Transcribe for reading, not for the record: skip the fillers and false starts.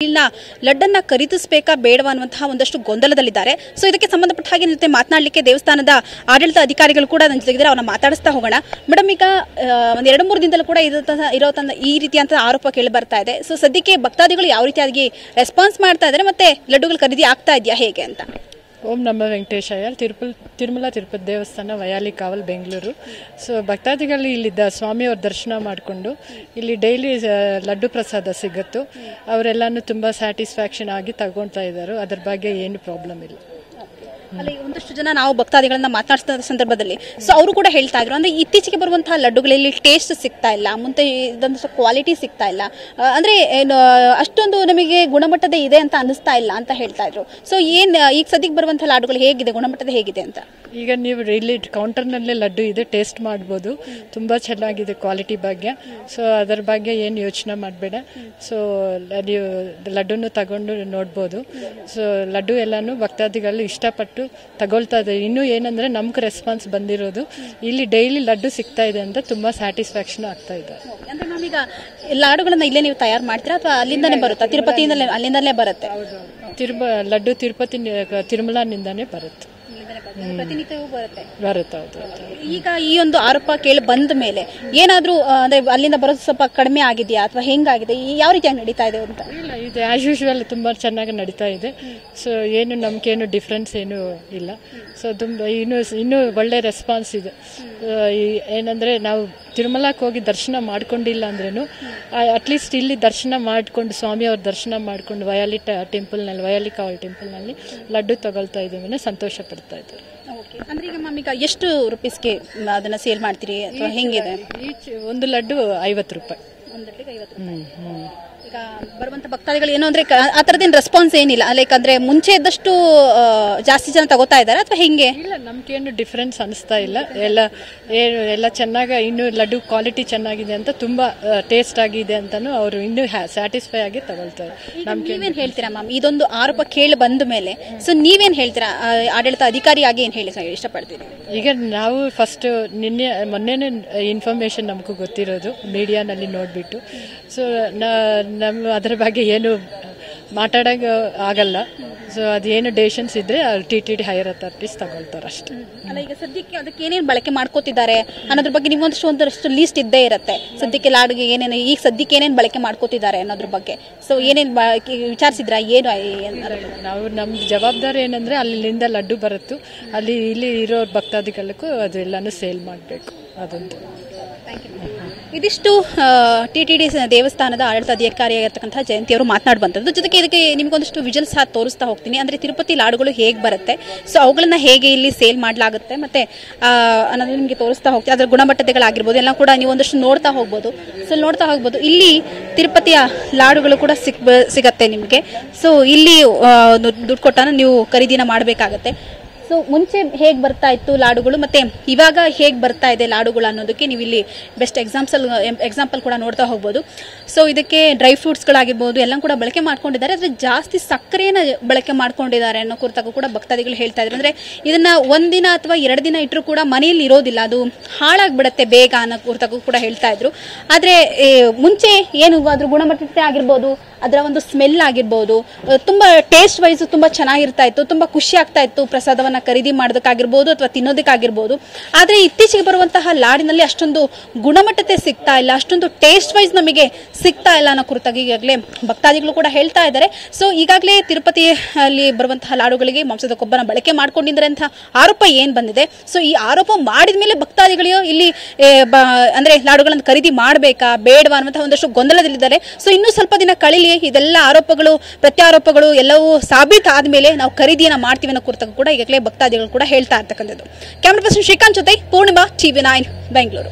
ಇಲ್ಲಿನ ಲಡ್ಡನ್ನ ಖರೀದಿಸಬೇಕಾ ಬೇಡವಾ ಅನ್ನುವಂತಹ ಒಂದಷ್ಟು ಗೊಂದಲದಲ್ಲಿದ್ದಾರೆ. ಸೊ ಇದಕ್ಕೆ ಸಂಬಂಧಪಟ್ಟ ಹಾಗೆ ಜೊತೆ ಮಾತನಾಡಲಿಕ್ಕೆ ದೇವಸ್ಥಾನದ ಆಡಳಿತ ಅಧಿಕಾರಿಗಳು ಕೂಡ ನನ್ನ ಜೊತೆಗಿದ್ದಾರೆ. ಅವ್ರನ್ನ ಮಾತಾಡಿಸ್ತಾ ಹೋಗೋಣ. ಮೇಡಮ್, ಈಗ ಒಂದು 2-3 ದಿನದಲ್ಲೂ ಕೂಡ ಇರೋ ಈ ರೀತಿಯಂತ ಆರೋಪ ಕೇಳಿ ಬರ್ತಾ ಇದೆ. ಸೊ ಸದ್ಯಕ್ಕೆ ಭಕ್ತಾದಿಗಳು ಯಾವ ರೀತಿಯಾಗಿ ರೆಸ್ಪಾನ್ಸ್ ಮಾಡ್ತಾ ಇದ್ದಾರೆ, ಮತ್ತೆ ಲಡ್ಡುಗಳು ಖರೀದಿ ಆಗ್ತಾ ಇದೆಯಾ ಹೇಗೆ ಅಂತ? ಓಂ ನಮ ವೆಂಕಟೇಶಯ್ಯ, ತಿರುಮಲ ತಿರುಪತಿ ದೇವಸ್ಥಾನ, ವಯಾಲಿ ಕಾವಲ್, ಬೆಂಗಳೂರು. ಸೊ ಭಕ್ತಾದಿಗಳು ಇಲ್ಲಿದ್ದ ಸ್ವಾಮಿಯವ್ರ ದರ್ಶನ ಮಾಡಿಕೊಂಡು ಇಲ್ಲಿ ಡೈಲಿ ಲಡ್ಡು ಪ್ರಸಾದ ಸಿಗುತ್ತು. ಅವರೆಲ್ಲನೂ ತುಂಬ ಸ್ಯಾಟಿಸ್ಫ್ಯಾಕ್ಷನ್ ಆಗಿ ತಗೊಳ್ತಾ ಇದ್ದಾರೆ. ಅದ್ರ ಬಗ್ಗೆ ಏನು ಪ್ರಾಬ್ಲಮ್ ಇಲ್ಲ. ಅಲ್ಲಿ ಒಂದಷ್ಟು ಜನ ನಾವು ಭಕ್ತಾದಿಗಳನ್ನ ಮಾತನಾಡಿಸಿದ ಸಂದರ್ಭದಲ್ಲಿ ಸೊ ಅವರು ಕೂಡ ಹೇಳ್ತಾ ಇದ್ರು, ಅಂದ್ರೆ ಇತ್ತೀಚೆಗೆ ಬರುವಂತಹ ಲಡ್ಡುಗಳಲ್ಲಿ ಟೇಸ್ಟ್ ಸಿಗ್ತಾ ಇಲ್ಲ, ಮುಂದೆ ಇದಂತ ಕ್ವಾಲಿಟಿ ಸಿಗ್ತಾ ಇಲ್ಲ, ಅಂದ್ರೆ ಅಷ್ಟೊಂದು ನಮಗೆ ಗುಣಮಟ್ಟದ ಇದೆ ಅಂತ ಅನಿಸ್ತಾ ಇಲ್ಲ ಅಂತ ಹೇಳ್ತಾ ಇದ್ರು. ಸೊ ಈಗ ಸದ್ಯಕ್ಕೆ ಬರುವಂತಹ ಲಡ್ಡುಗಳು ಹೇಗಿದೆ, ಗುಣಮಟ್ಟದ ಹೇಗಿದೆ ಅಂತ? ಈಗ ನೀವು ಇಲ್ಲಿ ಕೌಂಟರ್ನಲ್ಲೇ ಲಡ್ಡು ಇದೆ, ಟೇಸ್ಟ್ ಮಾಡ್ಬೋದು. ತುಂಬ ಚೆನ್ನಾಗಿದೆ ಕ್ವಾಲಿಟಿ ಬಗ್ಗೆ. ಸೊ ಅದರ ಬಗ್ಗೆ ಏನು ಯೋಚನೆ ಮಾಡಬೇಡ. ಸೊ ನೀವು ಲಡ್ಡುನು ತಗೊಂಡು ನೋಡ್ಬೋದು. ಸೊ ಲಡ್ಡು ಎಲ್ಲನೂ ಭಕ್ತಾದಿಗಳು ಇಷ್ಟಪಟ್ಟು ತಗೊಳ್ತಾ ಇದ್ದಾರೆ. ಇನ್ನೂ ಏನಂದ್ರೆ ನಮ್ಗೆ ರೆಸ್ಪಾನ್ಸ್ ಬಂದಿರೋದು ಇಲ್ಲಿ ಡೈಲಿ ಲಡ್ಡು ಸಿಗ್ತಾ ಇದೆ ಅಂತ ತುಂಬಾ ಸ್ಯಾಟಿಸ್ಫ್ಯಾಕ್ಷನ್ ಆಗ್ತಾ ಇದೆ. ಅಂದ್ರೆ ನಾವೀಗ ಲಾಡುಗಳನ್ನ ಇಲ್ಲೇ ನೀವು ತಯಾರು ಮಾಡ್ತೀರಾ ಅಥವಾ ಅಲ್ಲಿಂದಾನೇ ಬರುತ್ತಾ? ತಿರುಪತಿಯಿಂದಲೇ ಅಲ್ಲಿಂದಲೇ ಬರುತ್ತೆ ಲಡ್ಡು ತಿರುಮಲನಿಂದಾನೇ ಬರುತ್ತೆ. ಪ್ರತಿನಿತ್ಯವೂ ಬರುತ್ತೆ. ಹೌದು. ಈಗ ಈ ಒಂದು ಆರೋಪ ಕೇಳಿ ಬಂದ ಮೇಲೆ ಏನಾದ್ರೂ ಅಂದ್ರೆ ಅಲ್ಲಿಂದ ಬರೋದು ಸ್ವಲ್ಪ ಕಡಿಮೆ ಆಗಿದೆಯಾ ಅಥವಾ ಹೆಂಗಾಗಿದೆ, ಯಾವ ರೀತಿಯಾಗಿ ನಡೀತಾ ಇದೆ ಅಂತ? ಇಲ್ಲ, ಇದು ಆಸ್ ಯೂಶುವಲ್ ತುಂಬಾ ಚೆನ್ನಾಗಿ ನಡೀತಾ ಇದೆ. ಸೊ ಏನು ನಮ್ಗೇನು ಡಿಫ್ರೆನ್ಸ್ ಏನು ಇಲ್ಲ. ಸೊ ತುಂಬ ಇನ್ನೂ ಒಳ್ಳೆ ರೆಸ್ಪಾನ್ಸ್ ಇದೆ. ಏನಂದ್ರೆ ನಾವು ತಿರುಮಲಕ್ಕೆ ಹೋಗಿ ದರ್ಶನ ಮಾಡ್ಕೊಂಡಿಲ್ಲ ಅಂದ್ರೂ ಅಟ್ಲೀಸ್ಟ್ ಇಲ್ಲಿ ದರ್ಶನ ಮಾಡ್ಕೊಂಡು ಸ್ವಾಮಿಯವ್ರ ದರ್ಶನ ಮಾಡ್ಕೊಂಡು ವಯಾಲಿ ಟೆಂಪಲ್ನಲ್ಲಿ, ವಯಾಲಿ ಕಾವಲ್ ಟೆಂಪಲ್ನಲ್ಲಿ ಲಡ್ಡು ತಗೊಳ್ತಾ ಇದ್ದೀವಿ, ಸಂತೋಷ ಪಡ್ತಾ ಇದ್ದಾರೆ. ಅಂದ್ರೆ ಈಗ ಮ್ಯಾಮ್, ಈಗ ಎಷ್ಟು ರುಪೀಸ್ಗೆ ಅದನ್ನ ಸೇಲ್ ಮಾಡ್ತೀರಿ ಅಥವಾ ಹೆಂಗಿದೆ? ಒಂದು ಲಡ್ಡು 50 ರೂಪಾಯಿ. ಈಗ ಬರುವಂತ ಭಕ್ತಾದಿಗಳು ಏನು ಅಂದ್ರೆ ಆ ತರದೇನು ರೆಸ್ಪಾನ್ಸ್ ಏನಿಲ್ಲ, ಲೈಕ್ ಅಂದ್ರೆ ಮುಂಚೆ ಇದ್ದಷ್ಟು ಜಾಸ್ತಿ ಜನ ತಗೋತಾ ಇದ್ದಾರೆ ಅಥವಾ ಹೆಂಗೆ? ಇಲ್ಲ, ನಮ್ಗೇನು ಡಿಫ್ರೆನ್ಸ್ ಅನಿಸ್ತಾ ಇಲ್ಲ. ಎಲ್ಲ ಚೆನ್ನಾಗಿ ಇನ್ನೂ ಲಡ್ಡು ಕ್ವಾಲಿಟಿ ಚೆನ್ನಾಗಿದೆ ಅಂತ, ತುಂಬಾ ಟೇಸ್ಟ್ ಆಗಿದೆ ಅಂತಾನು ಅವರು ಇನ್ನೂ ಸ್ಯಾಟಿಸ್ಫೈ ಆಗಿ ತಗೊಳ್ತಾರೆ. ನೀವೇನ್ ಹೇಳ್ತೀರಾ ಮ್ಯಾಮ್, ಇದೊಂದು ಆರೋಪ ಕೇಳಿ ಬಂದ ಮೇಲೆ? ಸೊ ನೀವೇನ್ ಹೇಳ್ತೀರಾ ಆಡಳಿತ ಅಧಿಕಾರಿಯಾಗಿ ಏನ್ ಹೇಳಿ ಇಷ್ಟಪಡ್ತೀರಿ? ಈಗ ನಾವು ಫಸ್ಟ್ ಮೊನ್ನೆನೇ ಇನ್ಫಾರ್ಮೇಶನ್ ನಮಗೂ ಗೊತ್ತಿರೋದು ಮೀಡಿಯಾನಲ್ಲಿ ನೋಡ್ಬಿಟ್ಟು. ಸೊ ನಮ್ಮ ಅದರ ಬಗ್ಗೆ ಏನು ಮಾತಾಡೋಕೆ ಆಗಲ್ಲ. ಸೊ ಅದೇನು ಡೆಸಿಷನ್ಸ್ ಇದ್ರೆ TTD ಹೈಯರ್ ಅಥಾರಿಟೀಸ್ ತಗೊಳ್ತಾರೆ ಅಷ್ಟೇ. ಅಲ್ಲ, ಈಗ ಸದ್ಯಕ್ಕೆ ಅದಕ್ಕೆ ಏನೇನು ಬಳಕೆ ಮಾಡ್ಕೋತಿದ್ದಾರೆ ಅನ್ನೋದ್ರ ಬಗ್ಗೆ ನಿಮ್ಗೊಂದಷ್ಟು ಲೀಸ್ಟ್ ಇದ್ದೇ ಇರುತ್ತೆ. ಸದ್ಯಕ್ಕೆ ಲಾಡ್ಗೆ ಏನೇನು, ಈಗ ಸದ್ಯಕ್ಕೆ ಏನೇನು ಬಳಕೆ ಮಾಡ್ಕೋತಿದ್ದಾರೆ ಅನ್ನೋದ್ರ ಬಗ್ಗೆ ಸೊ ಏನೇನು ವಿಚಾರಿಸಿದ್ರ? ಏನು ನಾವು ನಮ್ಮ ಜವಾಬ್ದಾರಿ ಏನಂದ್ರೆ ಅಲ್ಲಿಂದ ಲಡ್ಡು ಬರುತ್ತು, ಇಲ್ಲಿ ಇರೋ ಭಕ್ತಾದಿಗಳಿಗೂ ಅದೆಲ್ಲಾನು ಸೇಲ್ ಮಾಡಬೇಕು. ಅದೊಂದು. ಇದಿಷ್ಟು TTD ದೇವಸ್ಥಾನದ ಆಡಳಿತ ಅಧಿಕಾರಿಯಾಗಿರ್ತಕ್ಕಂಥ ಜಯಂತಿ ಅವರು ಮಾತನಾಡಿ ಬಂದದ್ದು. ಜೊತೆಗೆ ಇದಕ್ಕೆ ನಿಮ್ಗೊಂದಷ್ಟು ವಿಜುವಲ್ಸ್ ತೋರಿಸ್ತಾ ಹೋಗ್ತೀನಿ. ಅಂದ್ರೆ ತಿರುಪತಿ ಲಾಡುಗಳು ಹೇಗೆ ಬರುತ್ತೆ, ಸೊ ಅವುಗಳನ್ನ ಹೇಗೆ ಇಲ್ಲಿ ಸೇಲ್ ಮಾಡಲಾಗುತ್ತೆ ಮತ್ತೆ ಅನ್ನೋದು ನಿಮಗೆ ತೋರಿಸ್ತಾ ಹೋಗ್ತೀನಿ. ಅದರ ಗುಣಮಟ್ಟತೆಗಳಾಗಿರ್ಬೋದು ಎಲ್ಲ ಕೂಡ ನೀವು ಒಂದಷ್ಟು ನೋಡ್ತಾ ಹೋಗ್ಬೋದು. ಇಲ್ಲಿ ತಿರುಪತಿಯ ಲಾಡುಗಳು ಕೂಡ ಸಿಗತ್ತೆ ನಿಮಗೆ. ಸೊ ಇಲ್ಲಿ ದುಡ್ಡು ಕೊಟ್ಟಾನ ನೀವು ಖರೀದಿನ ಮಾಡಬೇಕಾಗತ್ತೆ. ಸೊ ಮುಂಚೆ ಹೇಗೆ ಬರ್ತಾ ಇತ್ತು ಲಾಡುಗಳು ಮತ್ತೆ ಇವಾಗ ಹೇಗೆ ಬರ್ತಾ ಇದೆ ಲಾಡುಗಳು ಅನ್ನೋದಕ್ಕೆ ನೀವು ಇಲ್ಲಿ ಬೆಸ್ಟ್ ಎಕ್ಸಾಂಪಲ್ ಕೂಡ ನೋಡ್ತಾ ಹೋಗ್ಬೋದು. ಸೊ ಇದಕ್ಕೆ ಡ್ರೈ ಫ್ರೂಟ್ಸ್ಗಳಾಗಿರ್ಬೋದು ಎಲ್ಲ ಕೂಡ ಬಳಕೆ ಮಾಡ್ಕೊಂಡಿದ್ದಾರೆ. ಆದರೆ ಜಾಸ್ತಿ ಸಕ್ಕರೆನ ಬಳಕೆ ಮಾಡ್ಕೊಂಡಿದ್ದಾರೆ ಅನ್ನೋ ಕುರಿತಾಗೂ ಕೂಡ ಭಕ್ತಾದಿಗಳು ಹೇಳ್ತಾ ಇದ್ರು. ಅಂದ್ರೆ ಇದನ್ನ 1 ದಿನ ಅಥವಾ 2 ದಿನ ಇಟ್ಟರು ಕೂಡ ಮನೆಯಲ್ಲಿ ಇರೋದಿಲ್ಲ, ಅದು ಹಾಳಾಗ್ಬಿಡತ್ತೆ ಬೇಗ ಅನ್ನೋ ಕುರಿತಾಗೂ ಕೂಡ ಹೇಳ್ತಾ ಇದ್ರು. ಆದ್ರೆ ಮುಂಚೆ ಏನು ಅದ್ರ ಗುಣಮಟ್ಟತೆ ಆಗಿರ್ಬೋದು, ಅದರ ಒಂದು ಸ್ಮೆಲ್ ಆಗಿರ್ಬೋದು, ತುಂಬಾ ಟೇಸ್ಟ್ ವೈಸ್ ತುಂಬಾ ಚೆನ್ನಾಗಿರ್ತಾ ಇತ್ತು, ತುಂಬಾ ಖುಷಿ ಆಗ್ತಾ ಇತ್ತು ಪ್ರಸಾದವನ್ನ ಖರೀದಿ ಮಾಡೋದಕ್ಕಾಗಿರ್ಬೋದು ಅಥವಾ ತಿನ್ನೋದಕ್ಕಾಗಿರ್ಬೋದು. ಆದ್ರೆ ಇತ್ತೀಚೆಗೆ ಬರುವಂತಹ ಲಾಡಿನಲ್ಲಿ ಅಷ್ಟೊಂದು ಗುಣಮಟ್ಟತೆ ಸಿಗ್ತಾ ಇಲ್ಲ, ಅಷ್ಟೊಂದು ಟೇಸ್ಟ್ ವೈಸ್ ನಮಗೆ ಸಿಗ್ತಾ ಇಲ್ಲ ಅನ್ನೋ ಕುರಿತಾಗಿ ಈಗಾಗಲೇ ಭಕ್ತಾದಿಗಳು ಕೂಡ ಹೇಳ್ತಾ ಇದ್ದಾರೆ. ಸೊ ಈಗಾಗಲೇ ತಿರುಪತಿಯಲ್ಲಿ ಬರುವಂತಹ ಲಾಡುಗಳಿಗೆ ಮಾಂಸದ ಕೊಬ್ಬನ ಬಳಕೆ ಮಾಡ್ಕೊಂಡಿದ್ದಾರೆ ಅಂತ ಆರೋಪ ಏನ್ ಬಂದಿದೆ. ಸೊ ಈ ಆರೋಪ ಮಾಡಿದ ಮೇಲೆ ಭಕ್ತಾದಿಗಳು ಇಲ್ಲಿ ಅಂದ್ರೆ ಲಾಡುಗಳನ್ನು ಖರೀದಿ ಮಾಡಬೇಕಾ ಬೇಡವಾ ಅನ್ನುವಂತಹ ಒಂದಷ್ಟು ಗೊಂದಲದಲ್ಲಿದ್ದಾರೆ. ಸೊ ಇನ್ನೂ ಸ್ವಲ್ಪ ದಿನ ಕಳಿಲಿ, ಇದೆಲ್ಲ ಆರೋಪಗಳು ಪ್ರತ್ಯಾರೋಪಗಳು ಎಲ್ಲವೂ ಸಾಬೀತಾದ್ಮೇಲೆ ನಾವು ಖರೀದಿಯನ್ನ ಮಾಡ್ತೀವಿ ಅನ್ನೋ ಕುರಿತಾಗೂ ಕೂಡ ಈಗಾಗಲೇ ಭಕ್ತಾದಿಗಳು ಕೂಡ ಹೇಳ್ತಾ ಇರ್ತಕ್ಕಂಥದ್ದು. ಕ್ಯಾಮರಾ ಪರ್ಸನ್ ಶ್ರೀಕಾಂತ್ ಜೊತೆ ಪೂರ್ಣಿಮಾ, TV9 ಬೆಂಗಳೂರು.